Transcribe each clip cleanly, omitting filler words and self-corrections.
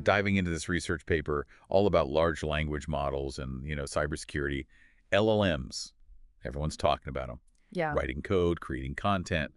diving into this research paper all about large language models and, cybersecurity. LLMs. Everyone's talking about them. Yeah. Writing code, creating content.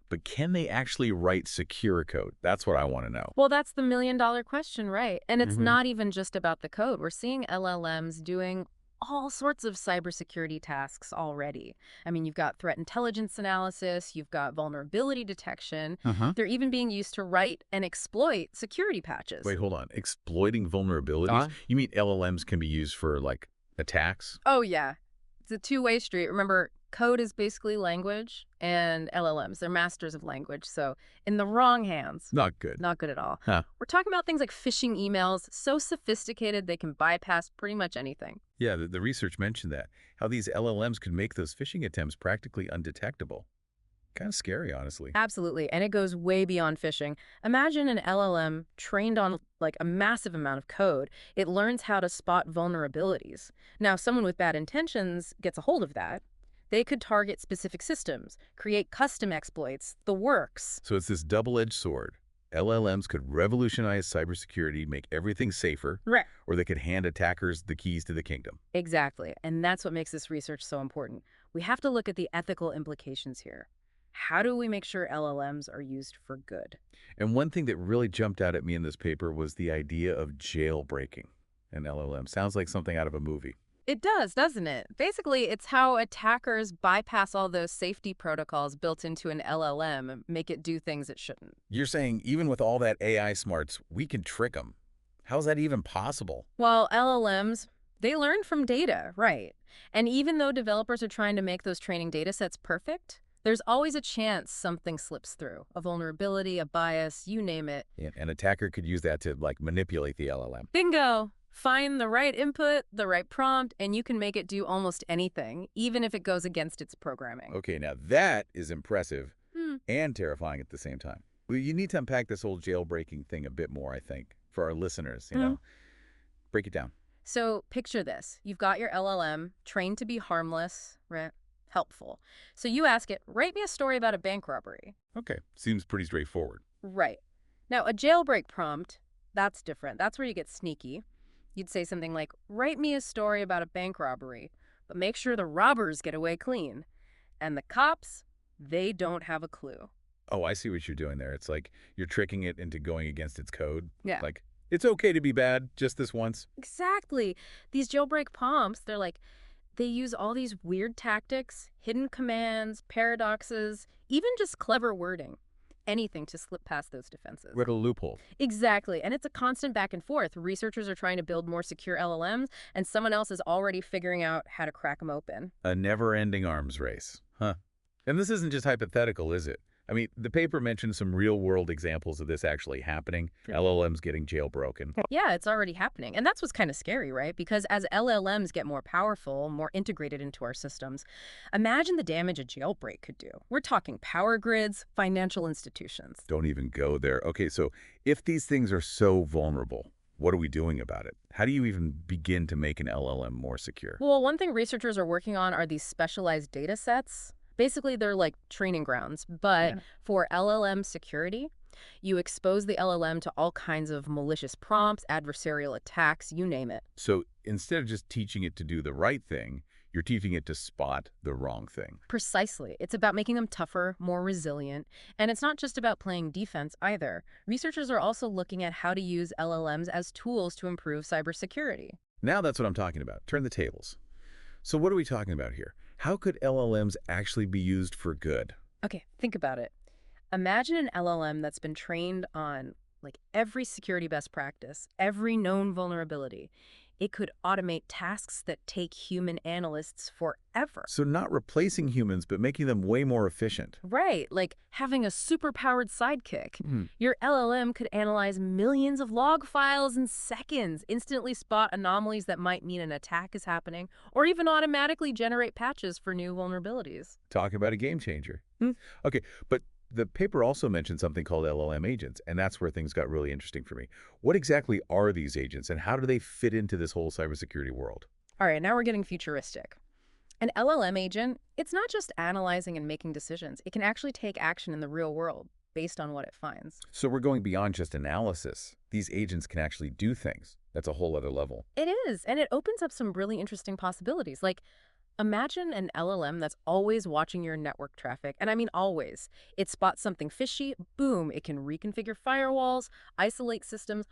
But can they actually write secure code? That's what I want to know. Well, that's the million-dollar question, right? And it's Hmm. not even just about the code. We're seeing LLMs doing all sorts of cybersecurity tasks already. I mean, you've got threat intelligence analysis, you've got vulnerability detection. Uh-huh. They're even being used to write and exploit security patches. Wait, hold on. Exploiting vulnerabilities? You mean LLMs can be used for, like, attacks? Oh, yeah. It's a two-way street. Remember, code is basically language, and LLMs, they're masters of language. So in the wrong hands, Not good. not good at all. Huh. We're talking about things like phishing emails, so sophisticated they can bypass pretty much anything. Yeah, the research mentioned that. How these LLMs could make those phishing attempts practically undetectable. Kind of scary, honestly. Absolutely, and it goes way beyond phishing. Imagine an LLM trained on like a massive amount of code. It learns how to spot vulnerabilities. Now, someone with bad intentions gets a hold of that. They could target specific systems, create custom exploits, the works. So it's this double-edged sword. LLMs could revolutionize cybersecurity, make everything safer, Right. or they could hand attackers the keys to the kingdom. Exactly, and that's what makes this research so important. We have to look at the ethical implications here. How do we make sure LLMs are used for good? And one thing that really jumped out at me in this paper was the idea of jailbreaking an LLM. Sounds like something out of a movie. It does, doesn't it? Basically, it's how attackers bypass all those safety protocols built into an LLM and make it do things it shouldn't. You're saying even with all that AI smarts, we can trick them. How's that even possible? Well, LLMs, they learn from data, right? And even though developers are trying to make those training data sets perfect, there's always a chance something slips through. A vulnerability, a bias, you name it. Yeah, an attacker could use that to, like, manipulate the LLM. Bingo! Find the right input, the right prompt, and you can make it do almost anything, even if it goes against its programming. Okay, now that is impressive Hmm. and terrifying at the same time. Well, you need to unpack this whole jailbreaking thing a bit more, I think, for our listeners. Break it down. So picture this. You've got your LLM trained to be harmless, right? Helpful. So you ask it, write me a story about a bank robbery. Okay, seems pretty straightforward. Right. Now, a jailbreak prompt, that's different. That's where you get sneaky. You'd say something like, write me a story about a bank robbery, but make sure the robbers get away clean. And the cops, they don't have a clue. Oh, I see what you're doing there. It's like you're tricking it into going against its code. Yeah. Like, it's okay to be bad just this once. Exactly. These jailbreak prompts, they use all these weird tactics, hidden commands, paradoxes, even just clever wording. Anything to slip past those defenses. What a loophole. Exactly. And it's a constant back and forth. Researchers are trying to build more secure LLMs, and someone else is already figuring out how to crack them open. A never-ending arms race. Huh. And this isn't just hypothetical, is it? I mean, the paper mentioned some real-world examples of this actually happening. Yeah. LLMs getting jailbroken. Yeah, it's already happening. And that's what's kind of scary, right? Because as LLMs get more powerful, more integrated into our systems, imagine the damage a jailbreak could do. We're talking power grids, financial institutions. Don't even go there. Okay, so if these things are so vulnerable, what are we doing about it? How do you even begin to make an LLM more secure? Well, one thing researchers are working on are these specialized data sets. Basically, they're like training grounds. But for LLM security, you expose the LLM to all kinds of malicious prompts, adversarial attacks, you name it. So instead of just teaching it to do the right thing, you're teaching it to spot the wrong thing. Precisely. It's about making them tougher, more resilient. And it's not just about playing defense either. Researchers are also looking at how to use LLMs as tools to improve cybersecurity. Now that's what I'm talking about. Turn the tables. So what are we talking about here? How could LLMs actually be used for good? Okay, think about it. Imagine an LLM that's been trained on like every security best practice, every known vulnerability. It could automate tasks that take human analysts forever. So not replacing humans, but making them way more efficient. Right, like having a superpowered sidekick. Hmm. Your LLM could analyze millions of log files in seconds, instantly spot anomalies that might mean an attack is happening, or even automatically generate patches for new vulnerabilities. Talk about a game changer. Hmm. Okay, but the paper also mentioned something called LLM agents, and that's where things got really interesting for me. What exactly are these agents, and how do they fit into this whole cybersecurity world? All right, now we're getting futuristic. An LLM agent, it's not just analyzing and making decisions. It can actually take action in the real world. based on what it finds. So we're going beyond just analysis. These agents can actually do things. That's a whole other level. It is, and it opens up some really interesting possibilities. Like, imagine an LLM that's always watching your network traffic, and I mean always. It spots something fishy, boom, it can reconfigure firewalls, isolate systems,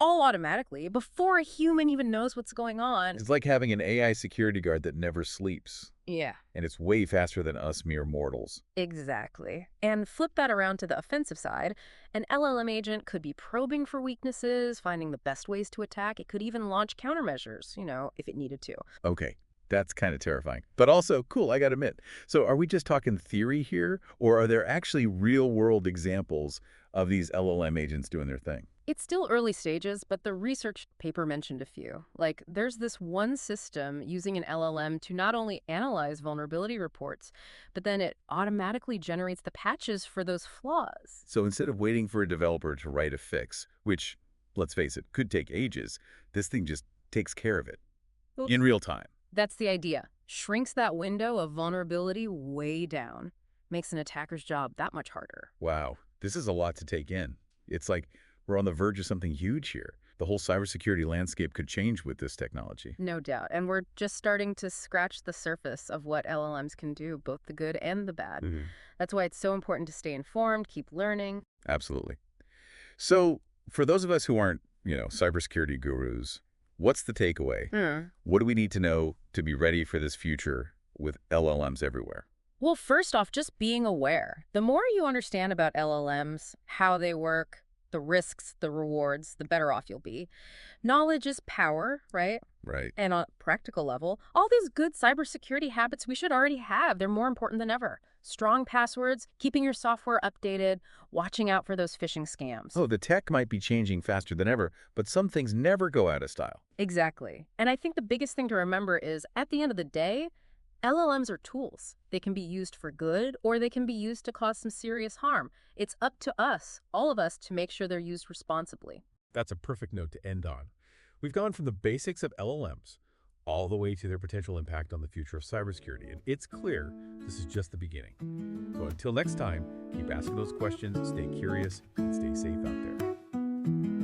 all automatically before a human even knows what's going on. It's like having an AI security guard that never sleeps, Yeah, and it's way faster than us mere mortals. exactly. And flip that around to the offensive side. An LLM agent could be probing for weaknesses, finding the best ways to attack. It could even launch countermeasures, if it needed to. Okay, that's kind of terrifying. But also, cool, I gotta admit. So are we just talking theory here, or are there actually real-world examples of these LLM agents doing their thing? It's still early stages, but the research paper mentioned a few. Like, there's this one system using an LLM to not only analyze vulnerability reports, but then it automatically generates the patches for those flaws. So instead of waiting for a developer to write a fix, which, let's face it, could take ages, this thing just takes care of it Well, in real time. that's the idea. Shrinks that window of vulnerability way down. Makes an attacker's job that much harder. Wow, this is a lot to take in. It's like we're on the verge of something huge here. The whole cybersecurity landscape could change with this technology. No doubt. And we're just starting to scratch the surface of what LLMs can do, both the good and the bad. That's why it's so important to stay informed, keep learning. Absolutely. So for those of us who aren't, cybersecurity gurus, what's the takeaway? What do we need to know to be ready for this future with LLMs everywhere? Well, first off, just being aware. The more you understand about LLMs, how they work, the risks, the rewards, the better off you'll be. Knowledge is power, right? Right. And on a practical level, all these good cybersecurity habits we should already have. They're more important than ever. Strong passwords, keeping your software updated, watching out for those phishing scams. Oh, the tech might be changing faster than ever, but some things never go out of style. Exactly. And I think the biggest thing to remember is, at the end of the day, LLMs are tools. They can be used for good, or they can be used to cause some serious harm. It's up to us, all of us, to make sure they're used responsibly. That's a perfect note to end on. We've gone from the basics of LLMs all the way to their potential impact on the future of cybersecurity, and it's clear this is just the beginning. So until next time, keep asking those questions, stay curious, and stay safe out there.